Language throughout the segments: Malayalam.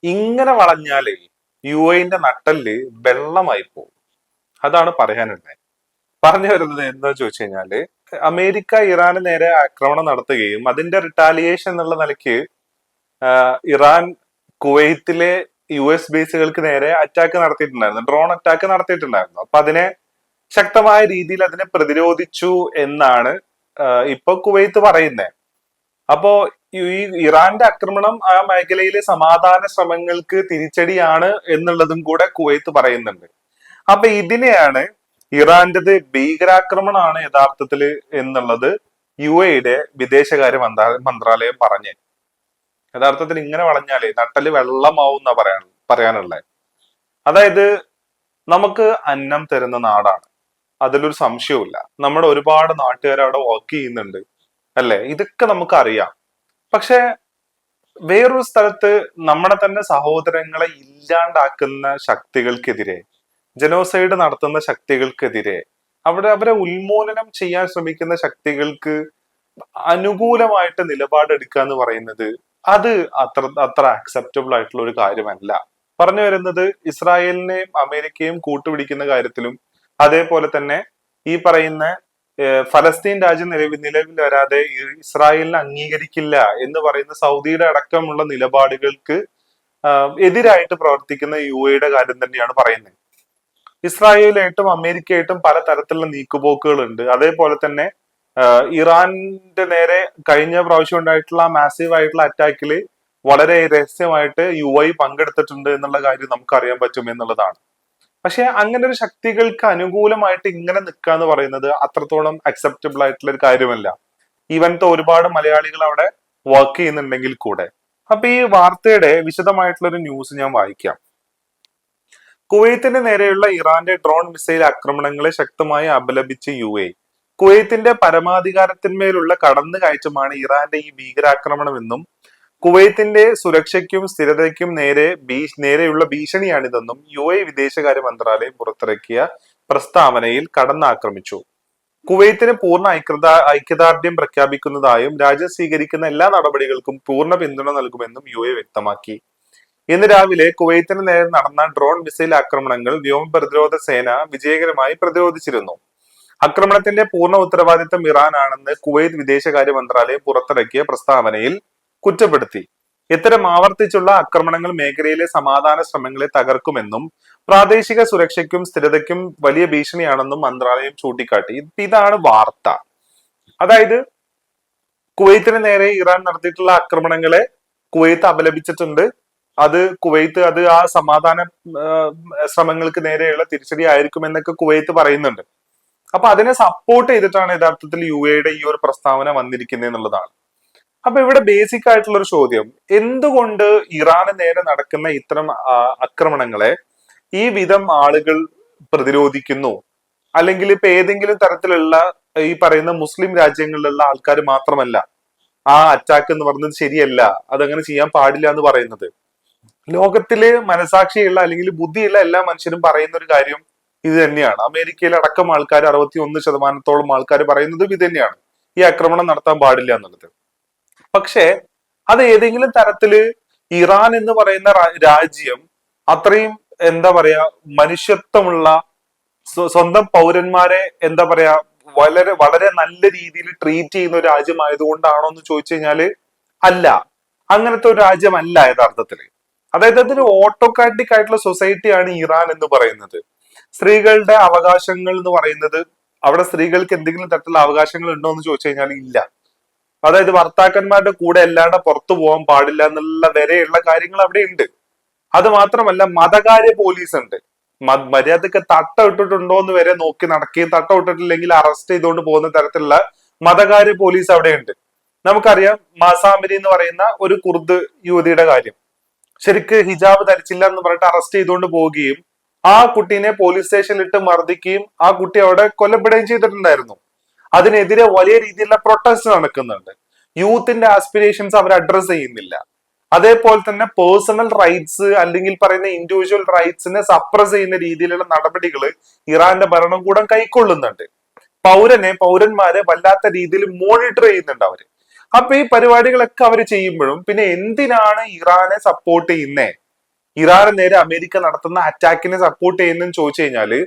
ഇങ്ങനെ വളഞ്ഞാലേ യുഎഇന്റെ നട്ടല് വെള്ളമായി പോകും. അതാണ് പറയാനുള്ളത്. പറഞ്ഞു വരുന്നത് എന്താ ചോദിച്ചു കഴിഞ്ഞാല്, അമേരിക്ക ഇറാന് നേരെ ആക്രമണം നടത്തുകയും അതിന്റെ റിട്ടാലിയേഷൻ എന്നുള്ള നിലയ്ക്ക് ഇറാൻ കുവൈത്തിലെ US ബേസുകൾക്ക് നേരെ അറ്റാക്ക് നടത്തിയിട്ടുണ്ടായിരുന്നു, ഡ്രോൺ അറ്റാക്ക് നടത്തിയിട്ടുണ്ടായിരുന്നു. അപ്പൊ അതിനെ ശക്തമായ രീതിയിൽ അതിനെ പ്രതിരോധിച്ചു എന്നാണ് ഇപ്പൊ കുവൈത്ത് പറയുന്നത്. അപ്പോ ഈ ഇറാന്റെ ആക്രമണം ആ മേഖലയിലെ സമാധാന ശ്രമങ്ങൾക്ക് തിരിച്ചടിയാണ് എന്നുള്ളതും കൂടെ കുവൈത്ത് പറയുന്നുണ്ട്. അപ്പൊ ഇതിനെയാണ് ഇറാന്റേത് ഭീകരാക്രമണമാണ് യഥാർത്ഥത്തില് എന്നുള്ളത് UAEയുടെ വിദേശകാര്യ മന്ത്രാലയം പറഞ്ഞ്. യഥാർത്ഥത്തിൽ ഇങ്ങനെ വളഞ്ഞാലേ നട്ടല് വെള്ളമാവും എന്നാ പറയാനുള്ളത്. അതായത് നമുക്ക് അന്നം തരുന്ന നാടാണ്, അതിലൊരു സംശയവുമില്ല. നമ്മുടെ ഒരുപാട് നാട്ടുകാർ അവിടെ വർക്ക് ചെയ്യുന്നുണ്ട്, അല്ലെ? ഇതൊക്കെ നമുക്ക് അറിയാം. പക്ഷെ വേറൊരു സ്ഥലത്ത് നമ്മുടെ തന്നെ സഹോദരങ്ങളെ ഇല്ലാണ്ടാക്കുന്ന ശക്തികൾക്കെതിരെ, ജനോസൈഡ് നടത്തുന്ന ശക്തികൾക്കെതിരെ, അവരെ ഉന്മൂലനം ചെയ്യാൻ ശ്രമിക്കുന്ന ശക്തികൾക്ക് അനുകൂലമായിട്ട് നിലപാടെടുക്കുക എന്ന് പറയുന്നത് അത് അത്ര അക്സെപ്റ്റബിൾ ആയിട്ടുള്ള ഒരു കാര്യമല്ല. പറഞ്ഞു വരുന്നത് ഇസ്രായേലിനെയും അമേരിക്കയും കൂട്ടുപിടിക്കുന്ന കാര്യത്തിലും അതേപോലെ തന്നെ ഈ പറയുന്ന ഫലസ്തീൻ രാജ്യം നിലവിൽ വരാതെ ഇസ്രായേലിനെ അംഗീകരിക്കില്ല എന്ന് പറയുന്ന സൗദിയുടെ അടക്കമുള്ള നിലപാടുകൾക്ക് എതിരായിട്ട് പ്രവർത്തിക്കുന്ന UAEയുടെ കാര്യം തന്നെയാണ് പറയുന്നത്. ഇസ്രായേലായിട്ടും അമേരിക്കയായിട്ടും പല തരത്തിലുള്ള നീക്കുപോക്കുകളുണ്ട്. അതേപോലെ തന്നെ ഇറാന്റെ നേരെ കഴിഞ്ഞ പ്രാവശ്യം ഉണ്ടായിട്ടുള്ള മാസീവ് ആയിട്ടുള്ള അറ്റാക്കിൽ വളരെ രഹസ്യമായിട്ട് UAE പങ്കെടുത്തിട്ടുണ്ട് എന്നുള്ള കാര്യം നമുക്ക് അറിയാൻ പറ്റും എന്നുള്ളതാണ്. പക്ഷെ അങ്ങനെ ഒരു ശക്തികൾക്ക് അനുകൂലമായിട്ട് ഇങ്ങനെ നിൽക്കുക എന്ന് പറയുന്നത് അത്രത്തോളം അക്സെപ്റ്റബിൾ ആയിട്ടുള്ള ഒരു കാര്യമല്ല. ഈവൻത്തെ ഒരുപാട് മലയാളികൾ അവിടെ വർക്ക് ചെയ്യുന്നുണ്ടെങ്കിൽ കൂടെ. അപ്പൊ ഈ വാർത്തയുടെ വിശദമായിട്ടുള്ള ഒരു ന്യൂസ് ഞാൻ വായിക്കാം. കുവൈത്തിന് നേരെയുള്ള ഇറാന്റെ ഡ്രോൺ മിസൈൽ ആക്രമണങ്ങളെ ശക്തമായി അപലപിച്ച് UAE. കുവൈത്തിന്റെ പരമാധികാരത്തിന്മേലുള്ള കടന്നുകയറ്റമാണ് ഇറാന്റെ ഈ ഭീകരാക്രമണമെന്നും കുവൈത്തിന്റെ സുരക്ഷയ്ക്കും സ്ഥിരതയ്ക്കും നേരെയുള്ള ഭീഷണിയാണിതെന്നും UAE വിദേശകാര്യ മന്ത്രാലയം പുറത്തിറക്കിയ പ്രസ്താവനയിൽ കടന്നാക്രമിച്ചു. കുവൈത്തിന് പൂർണ്ണ ഐക്യദാർഢ്യം പ്രഖ്യാപിക്കുന്നതായും രാജ്യം സ്വീകരിക്കുന്ന എല്ലാ നടപടികൾക്കും പൂർണ്ണ പിന്തുണ നൽകുമെന്നും UAE വ്യക്തമാക്കി. ഇന്ന് രാവിലെ കുവൈത്തിന് നേരെ നടന്ന ഡ്രോൺ മിസൈൽ ആക്രമണങ്ങൾ വ്യോമ പ്രതിരോധ സേന വിജയകരമായി പ്രതിരോധിച്ചിരുന്നു. ആക്രമണത്തിന്റെ പൂർണ്ണ ഉത്തരവാദിത്തം ഇറാൻ ആണെന്ന് കുവൈത്ത് വിദേശകാര്യ മന്ത്രാലയം പുറത്തിറക്കിയ പ്രസ്താവനയിൽ കുറ്റപ്പെടുത്തി. ഇത്തരം ആവർത്തിച്ചുള്ള ആക്രമണങ്ങൾ മേഖലയിലെ സമാധാന ശ്രമങ്ങളെ തകർക്കുമെന്നും പ്രാദേശിക സുരക്ഷയ്ക്കും സ്ഥിരതയ്ക്കും വലിയ ഭീഷണിയാണെന്നും മന്ത്രാലയം ചൂണ്ടിക്കാട്ടി. ഇതാണ് വാർത്ത. അതായത് കുവൈത്തിന് നേരെ ഇറാൻ നടത്തിയിട്ടുള്ള ആക്രമണങ്ങളെ കുവൈത്ത് അപലപിച്ചിട്ടുണ്ട്. കുവൈത്ത് ആ സമാധാന ശ്രമങ്ങൾക്ക് നേരെയുള്ള തിരിച്ചടി ആയിരിക്കും എന്നൊക്കെ കുവൈത്ത് പറയുന്നുണ്ട്. അപ്പൊ അതിനെ സപ്പോർട്ട് ചെയ്തിട്ടാണ് യഥാർത്ഥത്തിൽ UAEയുടെ ഈ ഒരു പ്രസ്താവന വന്നിരിക്കുന്നത് എന്നുള്ളതാണ്. അപ്പൊ ഇവിടെ ബേസിക് ആയിട്ടുള്ള ഒരു ചോദ്യം, എന്തുകൊണ്ട് ഇറാന് നേരെ നടക്കുന്ന ഇത്തരം ആക്രമണങ്ങളെ ഈ വിധം ആളുകൾ പ്രതിരോധിക്കുന്നു? അല്ലെങ്കിൽ ഇപ്പൊ ഏതെങ്കിലും തരത്തിലുള്ള ഈ പറയുന്ന മുസ്ലിം രാജ്യങ്ങളിലുള്ള ആൾക്കാർ മാത്രമല്ല ആ അറ്റാക്ക് എന്ന് പറയുന്നത് ശരിയല്ല, അതങ്ങനെ ചെയ്യാൻ പാടില്ല എന്ന് പറയുന്നത്. ലോകത്തില് മനസാക്ഷിയുള്ള അല്ലെങ്കിൽ ബുദ്ധിയുള്ള എല്ലാ മനുഷ്യരും പറയുന്ന ഒരു കാര്യം ഇത് തന്നെയാണ്. അമേരിക്കയിലെ അടക്കം ആൾക്കാർ 61% ആൾക്കാർ പറയുന്നതും ഇത് തന്നെയാണ്, ഈ ആക്രമണം നടത്താൻ പാടില്ല എന്നുള്ളത്. പക്ഷെ അത് ഏതെങ്കിലും തരത്തില് ഇറാൻ എന്ന് പറയുന്ന രാജ്യം അത്രയും എന്താ പറയാ മനുഷ്യത്വമുള്ള സ്വന്തം പൗരന്മാരെ എന്താ പറയാ വളരെ വളരെ നല്ല രീതിയിൽ ട്രീറ്റ് ചെയ്യുന്ന ഒരു രാജ്യമായതുകൊണ്ടാണോ എന്ന് ചോദിച്ചു കഴിഞ്ഞാല് അല്ല, അങ്ങനത്തെ ഒരു രാജ്യമല്ല യഥാർത്ഥത്തില്. അതായത് അതൊരു ഓട്ടോക്രാറ്റിക് ആയിട്ടുള്ള സൊസൈറ്റിയാണ് ഇറാൻ എന്ന് പറയുന്നത്. സ്ത്രീകളുടെ അവകാശങ്ങൾ എന്ന് പറയുന്നത്, അവിടെ സ്ത്രീകൾക്ക് എന്തെങ്കിലും തരത്തിലുള്ള അവകാശങ്ങൾ ഉണ്ടോ എന്ന് ചോദിച്ചു കഴിഞ്ഞാൽ ഇല്ല. അതായത് ഭർത്താക്കന്മാരുടെ കൂടെ അല്ലാണ്ട് പുറത്തു പോകാൻ പാടില്ല എന്നുള്ള വരെയുള്ള കാര്യങ്ങൾ അവിടെ ഉണ്ട്. അത് മാത്രമല്ല മതകാര്യ പോലീസ് ഉണ്ട്. മര്യാദക്ക് തട്ട ഇട്ടിട്ടുണ്ടോ എന്ന് വരെ നോക്കി നടക്കുകയും തട്ട ഇട്ടിട്ടില്ലെങ്കിൽ അറസ്റ്റ് ചെയ്തുകൊണ്ട് പോകുന്ന തരത്തിലുള്ള മതകാര്യ പോലീസ് അവിടെ ഉണ്ട്. നമുക്കറിയാം മാസാമിരി എന്ന് പറയുന്ന ഒരു കുർദ് യുവതിയുടെ കാര്യം. ശരിക്ക് ഹിജാബ് ധരിച്ചില്ല എന്ന് പറഞ്ഞിട്ട് അറസ്റ്റ് ചെയ്തുകൊണ്ട് പോവുകയും ആ കുട്ടീനെ പോലീസ് സ്റ്റേഷനിൽ ഇട്ട് മർദ്ദിക്കുകയും ആ കുട്ടി അവിടെ കൊല്ലപ്പെടുകയും ചെയ്തിട്ടുണ്ടായിരുന്നു. അതിനെതിരെ വലിയ രീതിയിലുള്ള പ്രൊട്ടസ്റ്റ് നടക്കുന്നുണ്ട്. യൂത്തിന്റെ ആസ്പിരേഷൻസ് അവർ അഡ്രസ് ചെയ്യുന്നില്ല. അതേപോലെ തന്നെ പേഴ്സണൽ റൈറ്റ്സ് അല്ലെങ്കിൽ പറയുന്ന ഇൻഡിവിജ്വൽ റൈറ്റ്സിനെ സപ്രസ് ചെയ്യുന്ന രീതിയിലുള്ള നടപടികൾ ഇറാന്റെ ഭരണകൂടം കൈക്കൊള്ളുന്നുണ്ട്. പൗരന്മാരെ വല്ലാത്ത രീതിയിൽ മോണിറ്റർ ചെയ്യുന്നുണ്ട് അവര്. അപ്പൊ ഈ പരിപാടികളൊക്കെ അവർ ചെയ്യുമ്പോഴും പിന്നെ എന്തിനാണ് ഇറാനെ സപ്പോർട്ട് ചെയ്യുന്നേ? ഇറാന് നേരെ അമേരിക്ക നടത്തുന്ന അറ്റാക്കിനെ സപ്പോർട്ട് ചെയ്യുന്നതെന്ന് ചോദിച്ചു കഴിഞ്ഞാല്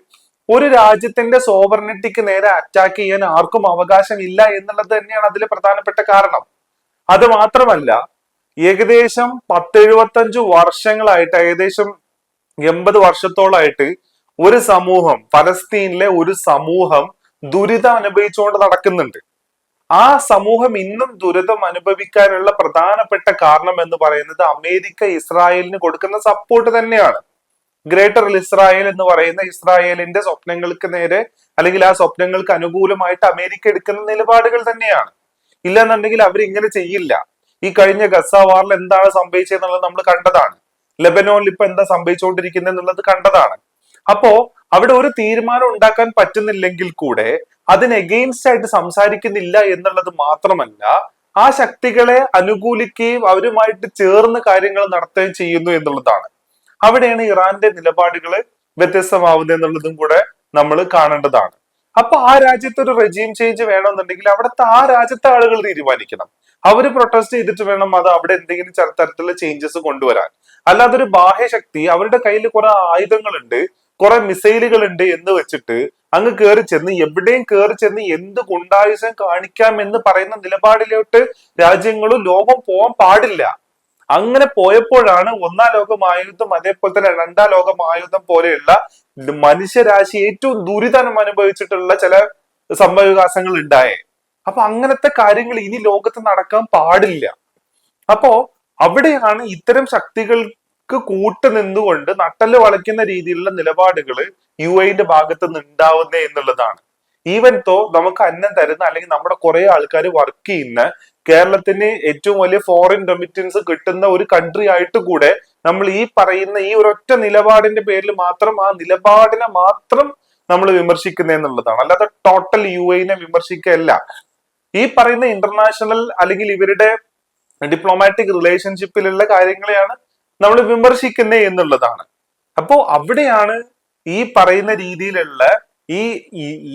ഒരു രാജ്യത്തിന്റെ സോവറിനിറ്റിക്ക് നേരെ അറ്റാക്ക് ചെയ്യാൻ ആർക്കും അവകാശമില്ല എന്നുള്ളത് തന്നെയാണ് അതിലെ പ്രധാനപ്പെട്ട കാരണം. അത് മാത്രമല്ല, ഏകദേശം 10-75 വർഷങ്ങളായിട്ട്, ഏകദേശം 80 വർഷത്തോളായിട്ട് ഒരു സമൂഹം, ഫലസ്തീനിലെ ഒരു സമൂഹം ദുരിതം അനുഭവിച്ചുകൊണ്ട് നടക്കുന്നുണ്ട്. ആ സമൂഹം ഇന്നും ദുരിതം അനുഭവിക്കാനുള്ള പ്രധാനപ്പെട്ട കാരണം എന്ന് പറയുന്നത് അമേരിക്ക ഇസ്രായേലിന് കൊടുക്കുന്ന സപ്പോർട്ട് തന്നെയാണ്. ഗ്രേറ്റർ ഇസ്രായേൽ എന്ന് പറയുന്ന ഇസ്രായേലിന്റെ സ്വപ്നങ്ങൾക്ക് നേരെ, അല്ലെങ്കിൽ ആ സ്വപ്നങ്ങൾക്ക് അനുകൂലമായിട്ട് അമേരിക്ക എടുക്കുന്ന നിലപാടുകൾ തന്നെയാണ്. ഇല്ലെന്നുണ്ടെങ്കിൽ അവർ ഇങ്ങനെ ചെയ്യില്ല. ഈ കഴിഞ്ഞ ഗസ വാറിൽ എന്താണ് സംഭവിച്ചതെന്നുള്ളത് നമ്മൾ കണ്ടതാണ്. ലെബനോണിൽ ഇപ്പൊ എന്താ സംഭവിച്ചുകൊണ്ടിരിക്കുന്നത് എന്നുള്ളത് കണ്ടതാണ്. അപ്പോ അവിടെ ഒരു തീരുമാനം ഉണ്ടാക്കാൻ പറ്റുന്നില്ലെങ്കിൽ കൂടെ അതിന് എഗെയിൻസ്റ്റ് ആയിട്ട് സംസാരിക്കുന്നില്ല എന്നുള്ളത് മാത്രമല്ല, ആ ശക്തികളെ അനുകൂലിക്കുകയും അവരുമായിട്ട് ചേർന്ന് കാര്യങ്ങൾ നടത്തുകയും ചെയ്യുന്നു എന്നുള്ളതാണ്. അവിടെയാണ് ഇറാന്റെ നിലപാടുകൾ വ്യത്യസ്തമാവുന്നത് എന്നുള്ളതും കൂടെ നമ്മൾ കാണേണ്ടതാണ്. അപ്പൊ ആ രാജ്യത്ത് ഒരു റെജീം ചേഞ്ച് വേണമെന്നുണ്ടെങ്കിൽ അവിടുത്തെ ആ രാജ്യത്തെ ആളുകൾ തീരുമാനിക്കണം. അവര് പ്രൊട്ടസ്റ്റ് ചെയ്തിട്ട് വേണം അത് അവിടെ എന്തെങ്കിലും തരത്തിലുള്ള ചേഞ്ചസ് കൊണ്ടുവരാൻ. അല്ലാതെ ഒരു ബാഹ്യശക്തി അവരുടെ കയ്യിൽ കുറെ ആയുധങ്ങളുണ്ട്, കുറെ മിസൈലുകൾ ഉണ്ട് എന്ന് വെച്ചിട്ട് അങ്ങ് കയറി ചെന്ന് എവിടെയും കയറി ചെന്ന് എന്ത് ഗുണ്ടായുസം കാണിക്കാം എന്ന് പറയുന്ന നിലപാടിലോട്ട് രാജ്യങ്ങളും ലോകം പോകാൻ പാടില്ല. അങ്ങനെ പോയപ്പോഴാണ് ഒന്നാം ലോക മഹായുദ്ധം, അതേപോലെ തന്നെ രണ്ടാം ലോക മഹായുദ്ധം പോലെയുള്ള മനുഷ്യരാശി ഏറ്റവും ദുരിതം അനുഭവിച്ചിട്ടുള്ള ചില സംഭവവികാസങ്ങൾ ഉണ്ടായേ. അപ്പൊ അങ്ങനത്തെ കാര്യങ്ങൾ ഇനി ലോകത്ത് നടക്കാൻ പാടില്ല. അപ്പോ അവിടെയാണ് ഇത്തരം ശക്തികൾക്ക് കൂട്ട് നിന്നുകൊണ്ട് നട്ടല് വളയ്ക്കുന്ന രീതിയിലുള്ള നിലപാടുകൾ യുഎഇന്റെ ഭാഗത്ത് നിന്ന് ഉണ്ടാവുന്നേ എന്നുള്ളതാണ്. ഈവൻ തോ നമുക്ക് അന്നം തരുന്ന, അല്ലെങ്കിൽ നമ്മുടെ കുറെ ആൾക്കാർ വർക്ക് ചെയ്യുന്ന, കേരളത്തിന് ഏറ്റവും വലിയ ഫോറിൻ റെമിറ്റൻസ് കിട്ടുന്ന ഒരു കൺട്രി ആയിട്ട് കൂടെ നമ്മൾ ഈ പറയുന്ന ഈ ഒരൊറ്റ നിലപാടിന്റെ പേരിൽ മാത്രം, ആ നിലപാടിനെ മാത്രം നമ്മൾ വിമർശിക്കുന്ന എന്നുള്ളതാണ്. അല്ലാതെ ടോട്ടൽ യുഎഇനെ വിമർശിക്കുകയല്ല. ഈ പറയുന്ന ഇന്റർനാഷണൽ അല്ലെങ്കിൽ ഇവരുടെ ഡിപ്ലോമാറ്റിക് റിലേഷൻഷിപ്പിലുള്ള കാര്യങ്ങളെയാണ് നമ്മൾ വിമർശിക്കുന്നത് എന്നുള്ളതാണ്. അപ്പോ അവിടെയാണ് ഈ പറയുന്ന രീതിയിലുള്ള ഈ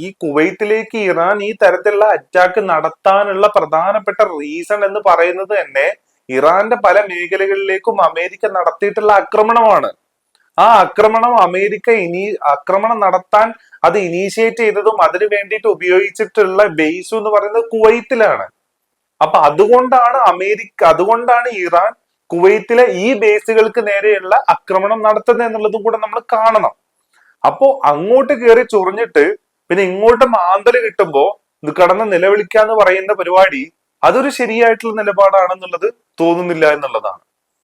ഈ കുവൈത്തിലേക്ക് ഇറാൻ ഈ തരത്തിലുള്ള അറ്റാക്ക് നടത്താനുള്ള പ്രധാനപ്പെട്ട റീസൺ എന്ന് പറയുന്നത് തന്നെ ഇറാന്റെ പല മേഖലകളിലേക്കും അമേരിക്ക നടത്തിയിട്ടുള്ള ആക്രമണമാണ്. ആ ആക്രമണം ആക്രമണം നടത്താൻ അത് ഇനീഷ്യേറ്റ് ചെയ്തതും അതിനു വേണ്ടിയിട്ട് ഉപയോഗിച്ചിട്ടുള്ള ബേസ് എന്ന് പറയുന്നത് കുവൈത്തിലാണ്. അപ്പൊ അതുകൊണ്ടാണ് ഇറാൻ കുവൈത്തിലെ ഈ ബേസുകൾക്ക് നേരെയുള്ള ആക്രമണം നടത്തുന്നത് എന്നുള്ളതും കൂടെ നമ്മൾ കാണണം. അപ്പോ അങ്ങോട്ട് കയറി ചൊറിഞ്ഞിട്ട് പിന്നെ ഇങ്ങോട്ട് മാന്തല് കിട്ടുമ്പോ ഇത് കടന്ന് നിലവിളിക്കാന്ന് പറയുന്ന പരിപാടി അതൊരു ശരിയായിട്ടുള്ള നിലപാടാണെന്നുള്ളത് തോന്നുന്നില്ല എന്നുള്ളതാണ്.